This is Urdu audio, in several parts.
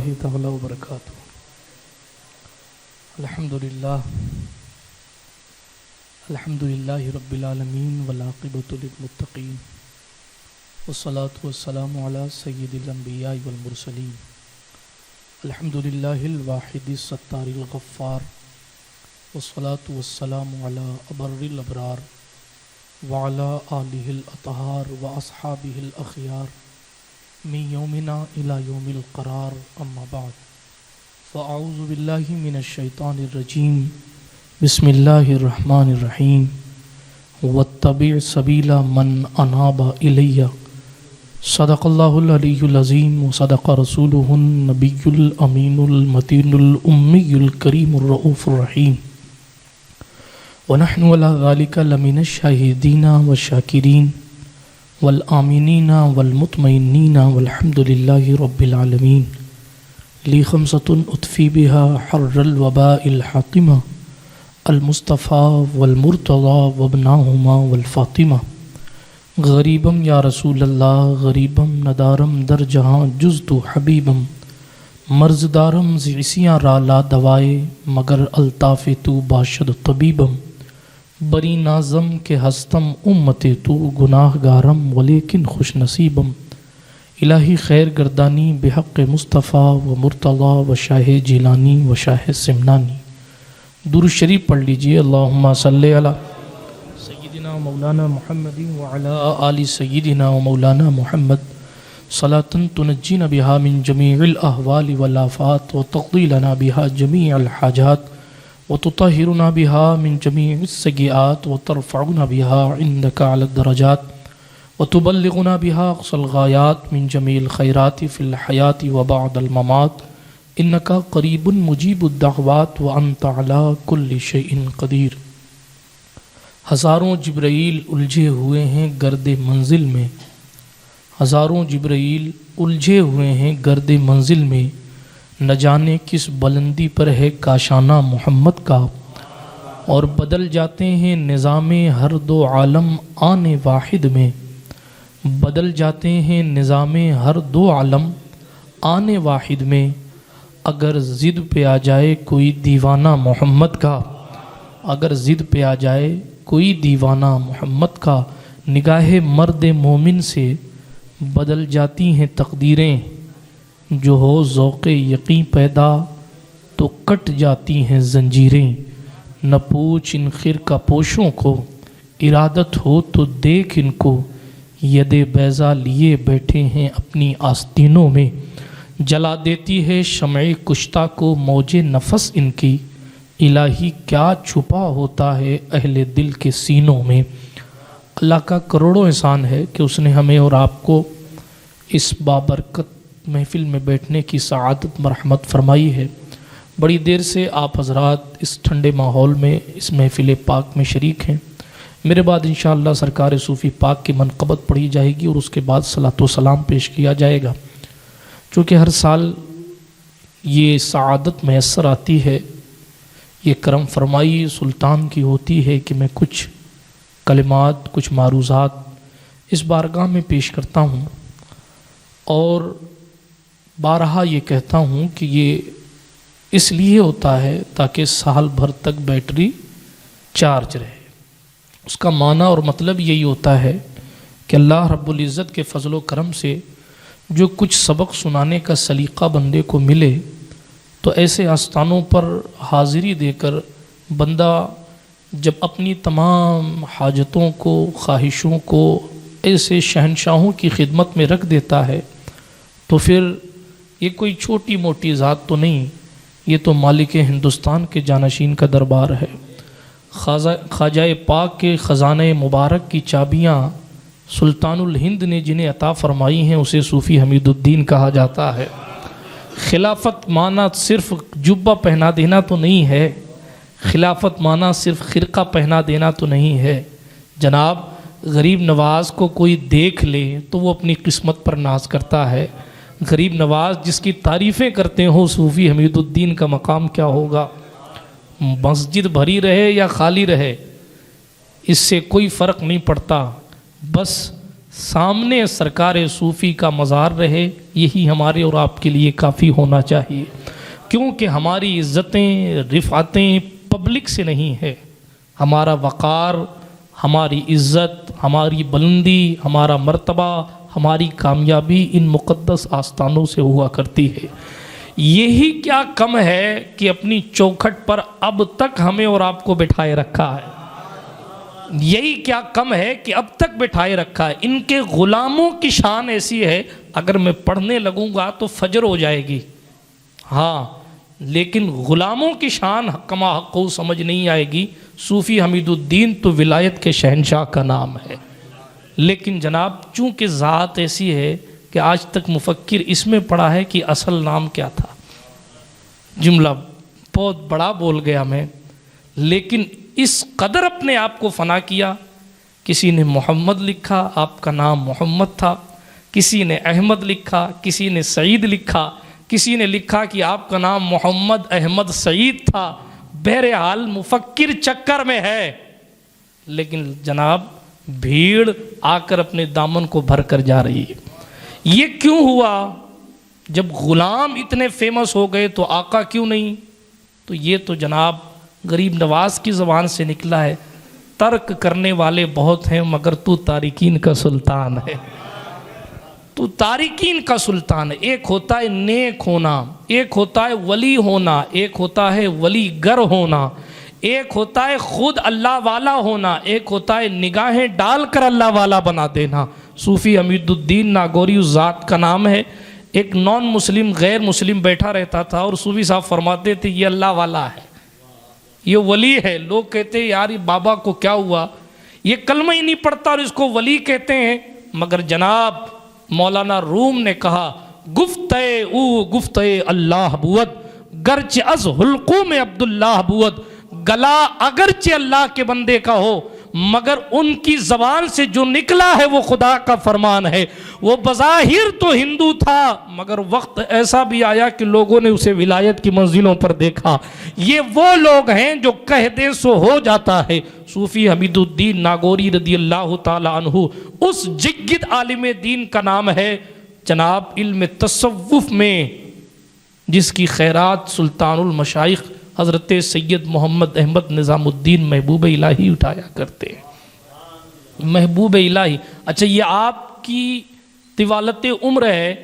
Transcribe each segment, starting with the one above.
اللہ تعالی وبرکاتہ۔ الحمدللہ رب العالمین والعاقبۃ للمتقین والصلاة والسلام علی سید الانبیاء والمرسلین الحمدللہ الواحد الستار الغفار والصلاة والسلام علی ابر الابرار وعلی آلہ الاطہار واصحابہ الاخیار من یومنا الی یوم القرار، اما بعد فاعوذ باللہ من الشیطان الرجیم، بسم اللہ الرحمن الرحیم۔ واتبع سبیل من اناب الی، صدق اللہ العلی العظیم وصدق رسولہ النبی الامین المتین الامی الکریم الرؤوف الرحیم، ونحن علی ذلک لمن الشاہدین والشاکرین والآمنین والمطمئنین والحمد للہ رب العالمین۔ لی خمسۃ اطفی بہا حر الوباء الحاطمہ، المصطفیٰ والمرتضیٰ وابناہما والفاطمہ۔ غریبم یا رسول اللہ غریبم ندارم در جہاں جزت حبیبم، مرض دارم زعسیاں را لا دوائے مگر الطاف تو باشد طبیبم۔ بری نازم کے ہستم امت تو گناہ گارم ولیکن خوش نصیبم۔ الہی خیر گردانی بحق مصطفیٰ و مرتضیٰ و شاہ جیلانی و شاہ سمنانی۔ درود شریف پڑھ لیجئے۔ اللہم صلی علی سیدنا مولانا محمد وعلی آل سیدنا و مولانا محمد صلاۃ تنجینا بہا من جمیع الاحوال والآفات وتقضی لنا بہا جمیع الحاجات وتطہرنا بها من جميع السیئات وترفعنا بها عندك على الدرجات وتبلغنا بها اقصى الغایات من جميع الخیرات في الحیاة وبعد الممات انك قریب مجیب الدعوات وانت على كل شيء قدیر۔ ہزاروں جبرائیل الجھے ہوئے ہیں گرد منزل میں، ہزاروں جبرائیل الجھے ہوئے ہیں گرد منزل میں، نہ جانے کس بلندی پر ہے کاشانہ محمد کا، اور بدل جاتے ہیں نظام ہر دو عالم آن واحد میں، بدل جاتے ہیں نظام ہر دو عالم آن واحد میں۔ اگر ضد پہ آ جائے کوئی دیوانہ محمد کا، اگر ضد پہ آ جائے کوئی دیوانہ محمد کا، نگاہ مرد مومن سے بدل جاتی ہیں تقدیریں، جو ہو ذوق یقین پیدا تو کٹ جاتی ہیں زنجیریں۔ نہ پوچھ ان خرقہ پوشوں کو، ارادت ہو تو دیکھ ان کو، ید بیضا لیے بیٹھے ہیں اپنی آستینوں میں، جلا دیتی ہے شمع کشتہ کو موج نفس ان کی، الہی کیا چھپا ہوتا ہے اہل دل کے سینوں میں۔ اللہ کا کروڑوں احسان ہے کہ اس نے ہمیں اور آپ کو اس بابرکت محفل میں بیٹھنے کی سعادت مرحمت فرمائی ہے۔ بڑی دیر سے آپ حضرات اس ٹھنڈے ماحول میں اس محفل پاک میں شریک ہیں۔ میرے بعد انشاءاللہ سرکار صوفی پاک کی منقبت پڑھی جائے گی اور اس کے بعد صلاۃ و سلام پیش کیا جائے گا۔ چونکہ ہر سال یہ سعادت میسر آتی ہے، یہ کرم فرمائی سلطان کی ہوتی ہے کہ میں کچھ کلمات، کچھ معروضات اس بارگاہ میں پیش کرتا ہوں، اور بارہا یہ کہتا ہوں کہ یہ اس لیے ہوتا ہے تاکہ سال بھر تک بیٹری چارج رہے۔ اس کا معنی اور مطلب یہی ہوتا ہے کہ اللہ رب العزت کے فضل و کرم سے جو کچھ سبق سنانے کا سلیقہ بندے کو ملے تو ایسے آستانوں پر حاضری دے کر بندہ جب اپنی تمام حاجتوں کو، خواہشوں کو ایسے شہنشاہوں کی خدمت میں رکھ دیتا ہے تو پھر یہ کوئی چھوٹی موٹی ذات تو نہیں، یہ تو مالک ہندوستان کے جانشین کا دربار ہے۔ خواجہ پاک کے خزانہ مبارک کی چابیاں سلطان الہند نے جنہیں عطا فرمائی ہیں اسے صوفی حمید الدین کہا جاتا ہے۔ خلافت معنی صرف جبہ پہنا دینا تو نہیں ہے، خلافت معنی صرف خرقہ پہنا دینا تو نہیں ہے۔ جناب غریب نواز کو کوئی دیکھ لے تو وہ اپنی قسمت پر ناز کرتا ہے، غریب نواز جس کی تعریفیں کرتے ہو صوفی حمید الدین کا مقام کیا ہوگا؟ مسجد بھری رہے یا خالی رہے اس سے کوئی فرق نہیں پڑتا، بس سامنے سرکار صوفی کا مزار رہے، یہی ہمارے اور آپ کے لیے کافی ہونا چاہیے، کیونکہ ہماری عزتیں رفعتیں پبلک سے نہیں ہے. ہمارا وقار، ہماری عزت، ہماری بلندی، ہمارا مرتبہ، ہماری کامیابی ان مقدس آستانوں سے ہوا کرتی ہے. یہی کیا کم ہے کہ اپنی چوکھٹ پر اب تک ہمیں اور آپ کو بٹھائے رکھا ہے. یہی کیا کم ہے کہ اب تک بٹھائے رکھا ہے. ان کے غلاموں کی شان ایسی ہے، اگر میں پڑھنے لگوں گا تو فجر ہو جائے گی، ہاں، لیکن غلاموں کی شان کما حق کو سمجھ نہیں آئے گی. صوفی حمید الدین تو ولایت کے شہنشاہ کا نام ہے، لیکن جناب چونکہ ذات ایسی ہے کہ آج تک مفکر اس میں پڑھا ہے کہ اصل نام کیا تھا. جملہ بہت بڑا بول گیا میں، لیکن اس قدر اپنے آپ کو فنا کیا. کسی نے محمد لکھا، آپ کا نام محمد تھا. کسی نے احمد لکھا، کسی نے سعید لکھا، کسی نے لکھا کہ آپ کا نام محمد احمد سعید تھا. بہرحال مفکر چکر میں ہے، لیکن جناب بھیڑ آ کر اپنے دامن کو بھر کر جا رہی ہے. یہ کیوں ہوا؟ جب غلام اتنے فیمس ہو گئے تو آقا کیوں نہیں؟ تو یہ تو جناب غریب نواز کی زبان سے نکلا ہے، ترک کرنے والے بہت ہیں مگر تو تارکین کا سلطان ہے. تو تارکین کا سلطان ہے. ایک ہوتا ہے نیک ہونا، ایک ہوتا ہے ولی ہونا، ایک ہوتا ہے ولی گر ہونا، ایک ہوتا ہے خود اللہ والا ہونا، ایک ہوتا ہے نگاہیں ڈال کر اللہ والا بنا دینا. صوفی حمید الدین ناگوری اس ذات کا نام ہے. ایک نان مسلم غیر مسلم بیٹھا رہتا تھا اور صوفی صاحب فرماتے تھے یہ اللہ والا ہے، یہ ولی ہے. لوگ کہتے ہیں یار یہ بابا کو کیا ہوا، یہ کلمہ ہی نہیں پڑھتا اور اس کو ولی کہتے ہیں. مگر جناب مولانا روم نے کہا گفتے او گفتے اللہ بود، گرچہ از حلقوں میں عبداللہ بود. گلا اگرچہ اللہ کے بندے کا ہو مگر ان کی زبان سے جو نکلا ہے وہ خدا کا فرمان ہے. وہ بظاہر تو ہندو تھا مگر وقت ایسا بھی آیا کہ لوگوں نے اسے ولایت کی منزلوں پر دیکھا. یہ وہ لوگ ہیں جو کہہ دیں سو ہو جاتا ہے. صوفی حمید الدین ناگوری رضی اللہ تعالی عنہ اس جگد عالم دین کا نام ہے. جناب علم تصوف میں جس کی خیرات سلطان المشائخ حضرت سید محمد احمد نظام الدین محبوب الہی اٹھایا کرتے ہیں. محبوب الہی. اچھا یہ آپ کی طوالت عمر ہے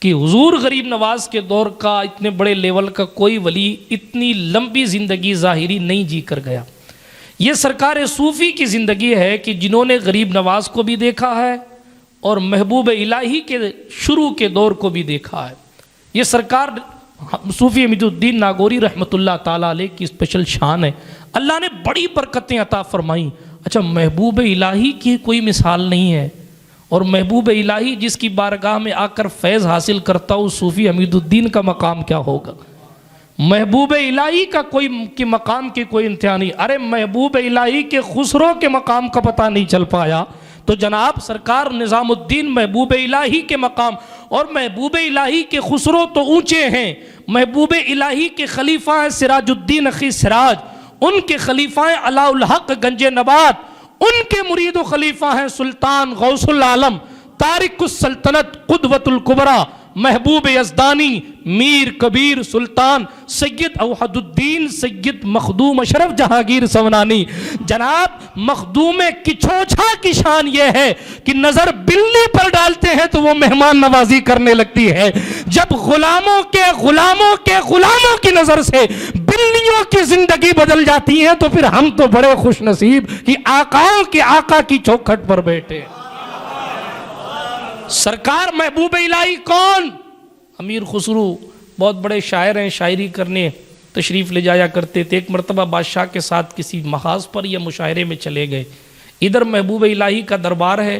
کہ حضور غریب نواز کے دور کا اتنے بڑے لیول کا کوئی ولی اتنی لمبی زندگی ظاہری نہیں جی کر گیا. یہ سرکار صوفی کی زندگی ہے کہ جنہوں نے غریب نواز کو بھی دیکھا ہے اور محبوب الہی کے شروع کے دور کو بھی دیکھا ہے. یہ سرکار صوفی حمید الدین ناگوری رحمۃ اللہ تعالیٰ علیہ کی اسپیشل شان ہے. اللہ نے بڑی برکتیں عطا فرمائیں. اچھا محبوب الہی کی کوئی مثال نہیں ہے، اور محبوب الہی جس کی بارگاہ میں آ کر فیض حاصل کرتا ہوں صوفی حمید الدین کا مقام کیا ہوگا؟ محبوب الہی کا کوئی کی مقام کی کوئی انتہا نہیں. ارے محبوب الہی کے خسرو کے مقام کا پتہ نہیں چل پایا تو جناب سرکار نظام الدین محبوب الہی کے مقام اور محبوب الہی کے خسرو تو اونچے ہیں. محبوب الہی کے خلیفہ ہیں سراج الدین اخی سراج، ان کے خلیفہ ہیں علاء الحق گنج نبات، ان کے مرید و خلیفہ ہیں سلطان غوث العالم تارک السلطنت قدوۃ الکبریٰ محبوب یزدانی میر کبیر سلطان سید اوحد الدین سید مخدوم اشرف جہانگیر سونانی. جناب مخدوم کچھوچھا کی شان یہ ہے کہ نظر بلی پر ڈالتے ہیں تو وہ مہمان نوازی کرنے لگتی ہے. جب غلاموں کی نظر سے بلیوں کی زندگی بدل جاتی ہے تو پھر ہم تو بڑے خوش نصیب کہ آقاؤں کے آقا کی چوکھٹ پر بیٹھے. سرکار محبوب الہی کون؟ امیر خسرو بہت بڑے شاعر ہیں، شاعری کرنے تشریف لے جایا کرتے تھے. ایک مرتبہ بادشاہ کے ساتھ کسی محاذ پر یا مشاعرے میں چلے گئے. ادھر محبوب الہی کا دربار ہے،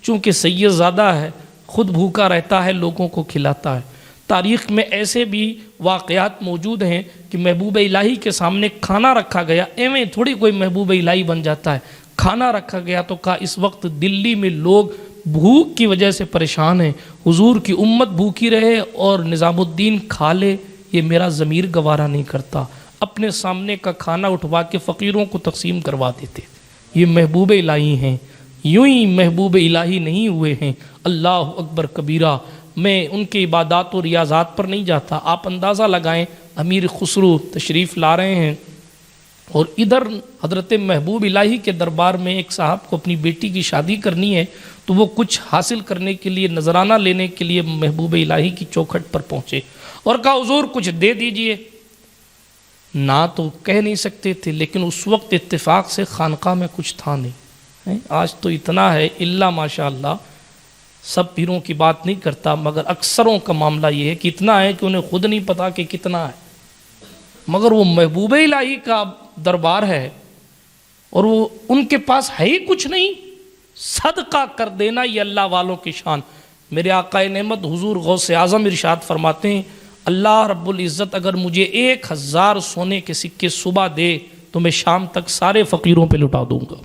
چونکہ سید زادہ ہے خود بھوکا رہتا ہے لوگوں کو کھلاتا ہے. تاریخ میں ایسے بھی واقعات موجود ہیں کہ محبوب الہی کے سامنے کھانا رکھا گیا، ایویں تھوڑی کوئی محبوب الہی بن جاتا ہے. کھانا رکھا گیا تو کہا اس وقت دلی میں لوگ بھوک کی وجہ سے پریشان ہیں، حضور کی امت بھوکی رہے اور نظام الدین کھا لے، یہ میرا ضمیر گوارا نہیں کرتا. اپنے سامنے کا کھانا اٹھوا کے فقیروں کو تقسیم کروا دیتے. یہ محبوب الہی ہیں، یوں ہی محبوب الہی نہیں ہوئے ہیں۔ اللہ اکبر کبیرہ، میں ان کے عبادات و ریاضات پر نہیں جاتا، آپ اندازہ لگائیں امیر خسرو تشریف لا رہے ہیں اور ادھر حضرت محبوب الہی کے دربار میں ایک صاحب کو اپنی بیٹی کی شادی کرنی ہے، تو وہ کچھ حاصل کرنے کے لیے، نذرانہ لینے کے لیے محبوب الہی کی چوکھٹ پر پہنچے اور کہا حضور کچھ دے دیجئے۔ نہ تو کہہ نہیں سکتے تھے، لیکن اس وقت اتفاق سے خانقاہ میں کچھ تھا نہیں۔ آج تو اتنا ہے، اللہ ماشاء اللہ، سب پیروں کی بات نہیں کرتا، مگر اکثروں کا معاملہ یہ ہے کہ اتنا ہے کہ انہیں خود نہیں پتا کہ کتنا ہے، مگر وہ محبوب الہی کا دربار ہے اور وہ ان کے پاس ہے ہی کچھ نہیں، صدقہ کر دینا یہ اللہ والوں کی شان۔ میرے آقا نعمت حضور غوث اعظم ارشاد فرماتے ہیں، اللہ رب العزت اگر مجھے 1000 سونے کے سکے صبح دے تو میں شام تک سارے فقیروں پہ لٹا دوں گا۔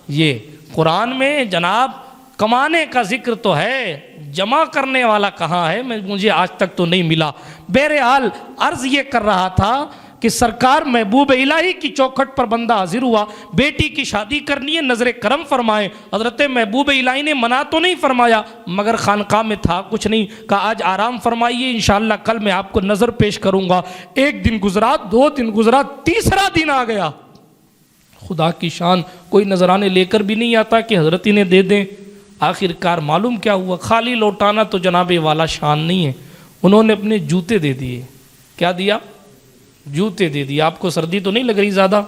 یہ قرآن میں جناب کمانے کا ذکر تو ہے، جمع کرنے والا کہاں ہے؟ مجھے آج تک تو نہیں ملا۔ بہرحال عرض یہ کر رہا تھا کہ سرکار محبوب الہی کی چوکھٹ پر بندہ حاضر ہوا، بیٹی کی شادی کرنی ہے، نظر کرم فرمائے۔ حضرت محبوب الہی نے منع تو نہیں فرمایا، مگر خانقاہ میں تھا کچھ نہیں، کہا آج آرام فرمائیے، انشاءاللہ کل میں آپ کو نظر پیش کروں گا۔ ایک دن گزرا، 2 دن گزرا، تیسرا دن آ گیا۔ خدا کی شان، کوئی نذرانے لے کر بھی نہیں آتا کہ حضرت انہیں دے دیں۔ آخر کار معلوم کیا ہوا، خالی لوٹانا تو جناب والا شان نہیں ہے، انہوں نے اپنے جوتے دے دیے۔ کیا دیا؟ جوتے دے دیے۔ آپ کو سردی تو نہیں لگ رہی زیادہ؟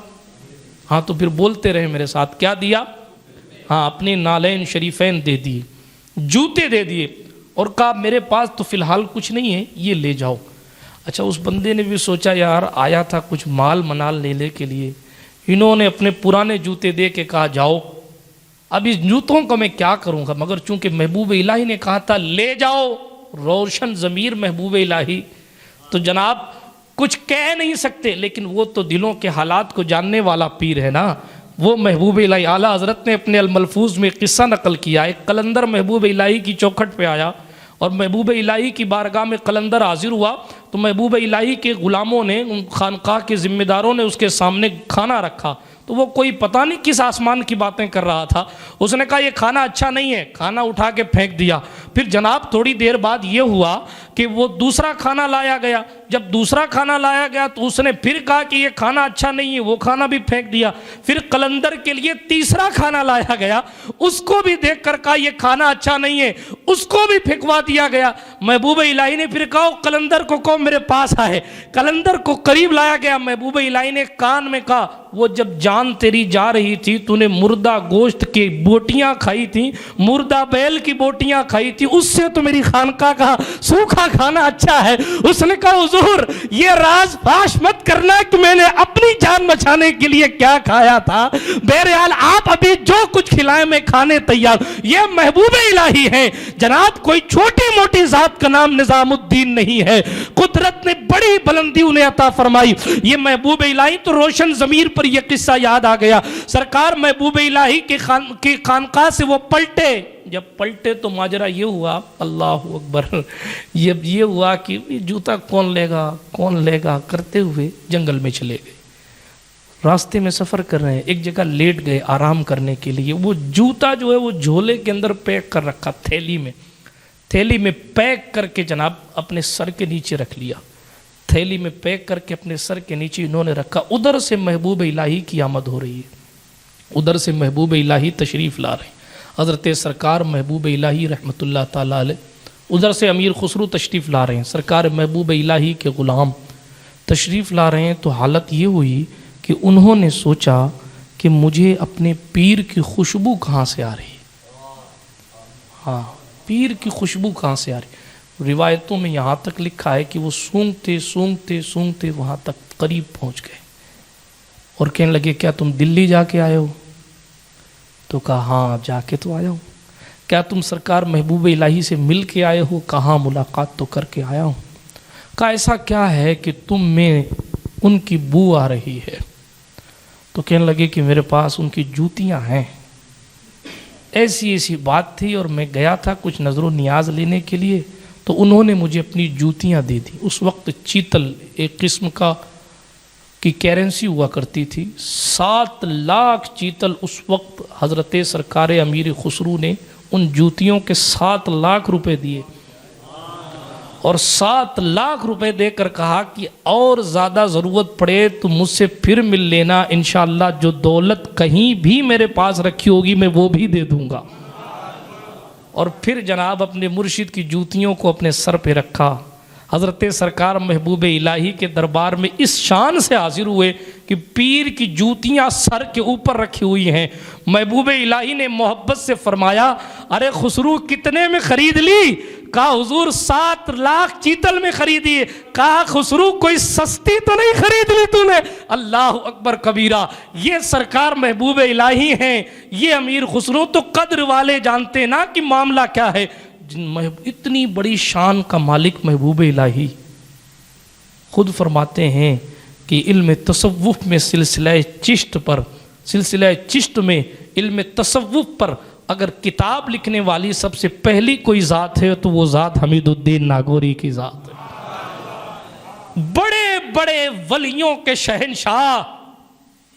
ہاں تو پھر بولتے رہے میرے ساتھ، کیا دیا؟ ہاں اپنے نالین شریفین دے دیے، جوتے دے دیے اور کہا میرے پاس تو فی الحال کچھ نہیں ہے، یہ لے جاؤ۔ اچھا اس بندے نے بھی سوچا یار آیا تھا کچھ مال منال لینے کے لیے، انہوں نے اپنے پرانے جوتے دے کے کہا جاؤ، اب اس جوتوں کو میں کیا کروں گا، مگر چونکہ محبوب الہی نے کہا تھا لے جاؤ، روشن ضمیر محبوب الہی تو جناب کچھ کہہ نہیں سکتے، لیکن وہ تو دلوں کے حالات کو جاننے والا پیر ہے نا۔ وہ محبوب الہی اعلیٰ حضرت نے اپنے الملفوظ میں قصہ نقل کیا، ایک قلندر محبوب الہی کی چوکھٹ پہ آیا اور محبوب الہی کی بارگاہ میں قلندر حاضر ہوا، تو محبوب الہی کے غلاموں نے، ان خانقاہ کے ذمہ داروں نے اس کے سامنے کھانا رکھا، تو وہ کوئی پتہ نہیں کس آسمان کی باتیں کر رہا تھا، اس نے کہا یہ کھانا اچھا نہیں ہے، کھانا اٹھا کے پھینک دیا۔ پھر جناب تھوڑی دیر بعد یہ ہوا کہ وہ دوسرا کھانا لایا گیا، جب دوسرا کھانا لایا گیا تو اس نے پھر کہا کہ یہ کھانا اچھا نہیں ہے، وہ کھانا بھی پھینک دیا۔ پھر قلندر کے لیے تیسرا کھانا لایا گیا، اس کو بھی دیکھ کر کہا یہ کھانا اچھا نہیں ہے، اس کو بھی پھینکوا دیا گیا۔ محبوب الہی نے پھر کہا قلندر کو کہو میرے پاس آئے، قلندر کو قریب لایا گیا، محبوب الہی نے کان میں کہا وہ جب جان تیری جا رہی تھی تو نے مردہ گوشت کی بوٹیاں کھائی تھیں، مردہ بیل کی بوٹیاں کھائی تھی، اس سے تو میری خانقاہ کا سوکھا کھانا اچھا ہے۔ اس نے کہا حضور یہ راز فاش مت کرنا کہ میں نے اپنی جان بچانے کے لیے کیا کھایا تھا، بہرحال آپ ابھی جو کچھ کھلائیں میں کھانے تیار۔ یہ محبوب الہی ہیں جناب، کوئی چھوٹی موٹی ذات کا نام نظام الدین نہیں ہے، قدرت نے بڑی بلندی انہیں عطا فرمائی۔ یہ محبوب الہی تو روشن ضمیر پر یہ قصہ یاد آ گیا۔ سرکار محبوب الہی کی خانقاہ سے وہ پلٹے، جب پلٹے تو ماجرا یہ ہوا، اللہ اکبر، یہ ہوا کہ جوتا کون لے گا کرتے ہوئے جنگل میں چلے گئے، راستے میں سفر کر رہے ہیں، ایک جگہ لیٹ گئے آرام کرنے کے لیے، وہ جوتا جو ہے وہ جھولے کے اندر پیک کر رکھا، تھیلی میں پیک کر کے جناب اپنے سر کے نیچے رکھ لیا، تھیلی میں پیک کر کے اپنے سر کے نیچے انہوں نے رکھا۔ ادھر سے محبوب الہی کی آمد ہو رہی ہے، ادھر سے محبوب الہی تشریف لا رہے ہیں، حضرت سرکار محبوب الہی رحمۃ اللہ تعالیٰ علیہ، ادھر سے امیر خسرو تشریف لا رہے ہیں، سرکار محبوب الہی کے غلام تشریف لا رہے ہیں۔ تو حالت یہ ہوئی کہ انہوں نے سوچا کہ مجھے اپنے پیر کی خوشبو کہاں سے آ رہی، ہاں پیر کی خوشبو کہاں سے آ رہی۔ روایتوں میں یہاں تک لکھا ہے کہ وہ سونگتے وہاں تک قریب پہنچ گئے اور کہنے لگے کیا تم دلی جا کے آئے ہو؟ تو کہا ہاں جا کے تو آیا ہوں۔ کیا تم سرکار محبوب الہی سے مل کے آئے ہو؟ کہاں ملاقات تو کر کے آیا ہوں۔ کہا ایسا کیا ہے کہ تم میں ان کی بو آ رہی ہے؟ تو کہنے لگے کہ میرے پاس ان کی جوتیاں ہیں، ایسی بات تھی اور میں گیا تھا کچھ نظر و نیاز لینے کے لیے، تو انہوں نے مجھے اپنی جوتیاں دے دی۔ اس وقت چیتل ایک قسم کا کی کرنسی ہوا کرتی تھی. 7 لاکھ چیتل اس وقت حضرت سرکار امیر خسرو نے ان جوتیوں کے 7 لاکھ روپے دیے اور 7 لاکھ روپے دے کر کہا کہ اور زیادہ ضرورت پڑے تو مجھ سے پھر مل لینا، انشاءاللہ جو دولت کہیں بھی میرے پاس رکھی ہوگی میں وہ بھی دے دوں گا. اور پھر جناب اپنے مرشد کی جوتیوں کو اپنے سر پہ رکھا. حضرت سرکار محبوب الہی کے دربار میں اس شان سے حاضر ہوئے کہ پیر کی جوتیاں سر کے اوپر رکھی ہوئی ہیں. محبوب الہی نے محبت سے فرمایا ارے خسرو کتنے میں خرید لی؟ کہا حضور 7 لاکھ چیتل میں خریدی. کہا خسرو کوئی سستی تو نہیں خرید لی تو نے؟ اللہ اکبر کبیرہ. یہ سرکار محبوب الہی ہیں، یہ امیر خسرو تو قدر والے جانتے نا کہ معاملہ کیا ہے. اتنی بڑی شان کا مالک محبوب الہی خود فرماتے ہیں کہ علم تصوف میں سلسلہ چشت میں علم تصوف پر اگر کتاب لکھنے والی سب سے پہلی کوئی ذات ہے تو وہ ذات حمید الدین ناگوری کی ذات ہے. بڑے بڑے ولیوں کے شہنشاہ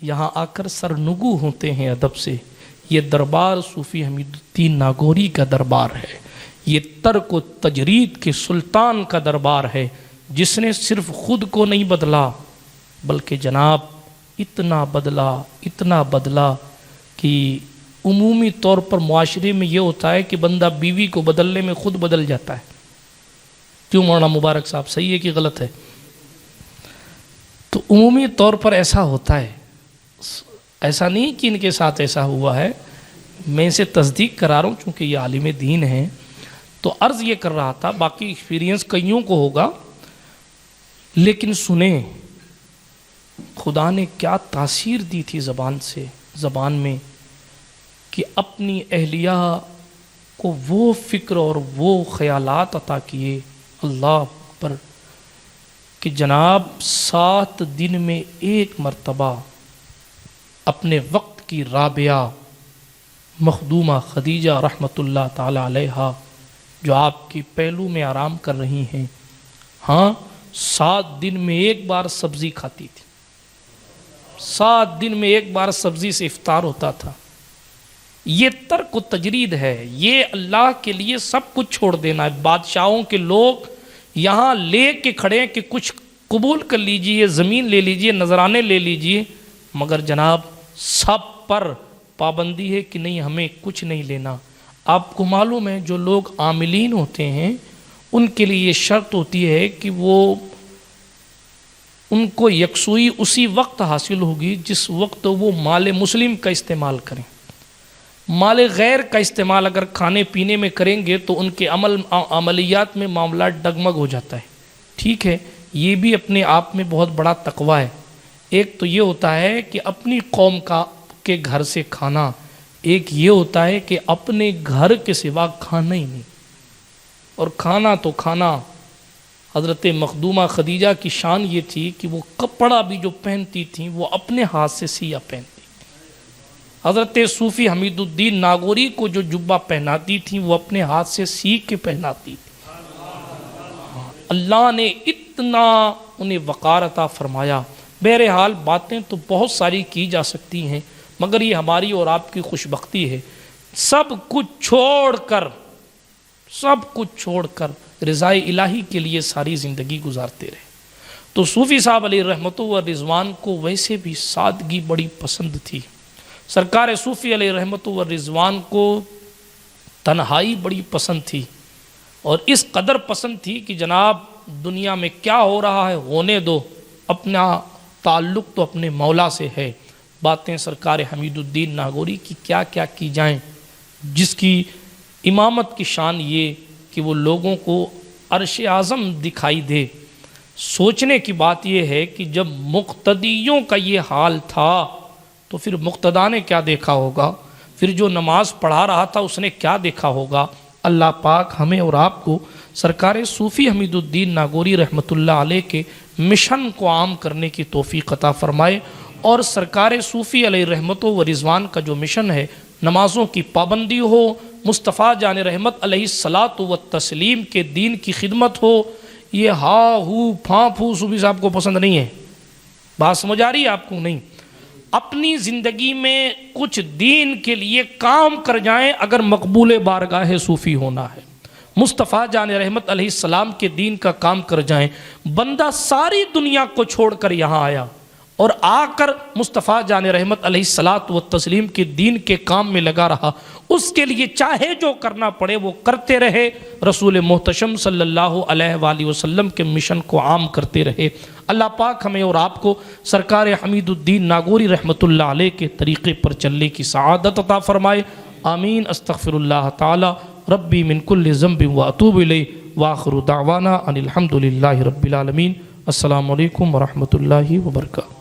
یہاں آ کر سرنگو ہوتے ہیں ادب سے. یہ دربار صوفی حمید الدین ناگوری کا دربار ہے، یہ ترک و تجرید کے سلطان کا دربار ہے، جس نے صرف خود کو نہیں بدلا بلکہ جناب اتنا بدلا کہ عمومی طور پر معاشرے میں یہ ہوتا ہے کہ بندہ بیوی کو بدلنے میں خود بدل جاتا ہے. کیوں مولانا مبارک صاحب، صحیح ہے کہ غلط ہے؟ تو عمومی طور پر ایسا ہوتا ہے، ایسا نہیں کہ ان کے ساتھ ایسا ہوا ہے، میں اسے تصدیق کرا رہا ہوں چونکہ یہ عالم دین ہیں. تو عرض یہ کر رہا تھا، باقی ایکسپیرینس کئیوں کو ہوگا، لیکن سنیں خدا نے کیا تاثیر دی تھی زبان میں کہ اپنی اہلیہ کو وہ فکر اور وہ خیالات عطا کیے اللہ پر کہ جناب 7 دن میں ایک مرتبہ اپنے وقت کی رابعہ مخدومہ خدیجہ رحمۃ اللہ تعالی علیہا جو آپ کی پہلو میں آرام کر رہی ہیں، 7 دن میں ایک بار سبزی کھاتی تھی، 7 دن میں ایک بار سبزی سے افطار ہوتا تھا. یہ ترک و تجرید ہے، یہ اللہ کے لیے سب کچھ چھوڑ دینا ہے. بادشاہوں کے لوگ یہاں لے کے کھڑے کہ کچھ قبول کر لیجئے، زمین لے لیجئے، نذرانے لے لیجئے، مگر جناب سب پر پابندی ہے کہ نہیں ہمیں کچھ نہیں لینا. آپ کو معلوم ہے جو لوگ عاملین ہوتے ہیں ان کے لیے یہ شرط ہوتی ہے کہ ان کو یکسوئی اسی وقت حاصل ہوگی جس وقت وہ مال مسلم کا استعمال کریں. مال غیر کا استعمال اگر کھانے پینے میں کریں گے تو ان کے عملیات میں معاملات ڈگمگ ہو جاتا ہے. ٹھیک ہے، یہ بھی اپنے آپ میں بہت بڑا تقوی ہے. ایک تو یہ ہوتا ہے کہ اپنی قوم کے گھر سے کھانا، ایک یہ ہوتا ہے کہ اپنے گھر کے سوا کھانا ہی نہیں. اور کھانا تو کھانا. حضرت مخدومہ خدیجہ کی شان یہ تھی کہ وہ کپڑا بھی جو پہنتی تھیں وہ اپنے ہاتھ سے سیا پہنتی. حضرت صوفی حمید الدین ناگوری کو جو جبہ پہناتی تھیں وہ اپنے ہاتھ سے سی کے پہناتی تھی. اللہ نے اتنا انہیں وقار عطا فرمایا. بہرحال باتیں تو بہت ساری کی جا سکتی ہیں مگر یہ ہماری اور آپ کی خوش بختی ہے، سب کچھ چھوڑ کر رضائے الہی کے لیے ساری زندگی گزارتے رہے. تو صوفی صاحب علیہ رحمت و رضوان کو ویسے بھی سادگی بڑی پسند تھی. سرکار صوفی علیہ رحمت و رضوان کو تنہائی بڑی پسند تھی، اور اس قدر پسند تھی کہ جناب دنیا میں کیا ہو رہا ہے ہونے دو، اپنا تعلق تو اپنے مولا سے ہے. باتیں سرکار حمید الدین ناگوری کی کیا کیا کی جائیں، جس کی امامت کی شان یہ کہ وہ لوگوں کو عرش اعظم دکھائی دے. سوچنے کی بات یہ ہے کہ جب مقتدیوں کا یہ حال تھا تو پھر مقتدا نے کیا دیکھا ہوگا، پھر جو نماز پڑھا رہا تھا اس نے کیا دیکھا ہوگا. اللہ پاک ہمیں اور آپ کو سرکار صوفی حمید الدین ناگوری رحمۃ اللہ علیہ کے مشن کو عام کرنے کی توفیق عطا فرمائے، اور سرکار صوفی علیہ رحمت و رضوان کا جو مشن ہے نمازوں کی پابندی ہو، مصطفیٰ جان رحمت علیہ الصلاۃ والتسلیم کے دین کی خدمت ہو. یہ ہا ہو پھاں پھو صوفی صاحب کو پسند نہیں ہے، بات سمجھ آ رہی ہے آپ کو؟ نہیں، اپنی زندگی میں کچھ دین کے لیے کام کر جائیں اگر مقبول بارگاہ صوفی ہونا ہے۔ مصطفیٰ جان رحمت علیہ السلام کے دین کا کام کر جائیں۔ بندہ ساری دنیا کو چھوڑ کر یہاں آیا اور آ کر مصطفیٰ جان رحمت علیہ الصلاۃ والتسلیم کے دین کے کام میں لگا رہا، اس کے لیے چاہے جو کرنا پڑے وہ کرتے رہے، رسول محتشم صلی اللہ علیہ وآلہ وسلم کے مشن کو عام کرتے رہے۔ اللہ پاک ہمیں اور آپ کو سرکار حمید الدین ناگوری رحمۃ اللہ علیہ کے طریقے پر چلنے کی سعادت عطا فرمائے، آمین۔ استغفر اللہ تعالی ربی من کل ذنب واتوب الیہ، وآخر دعوانا ان الحمد للہ رب العالمین۔ السلام علیکم ورحمۃ اللہ وبرکاتہ۔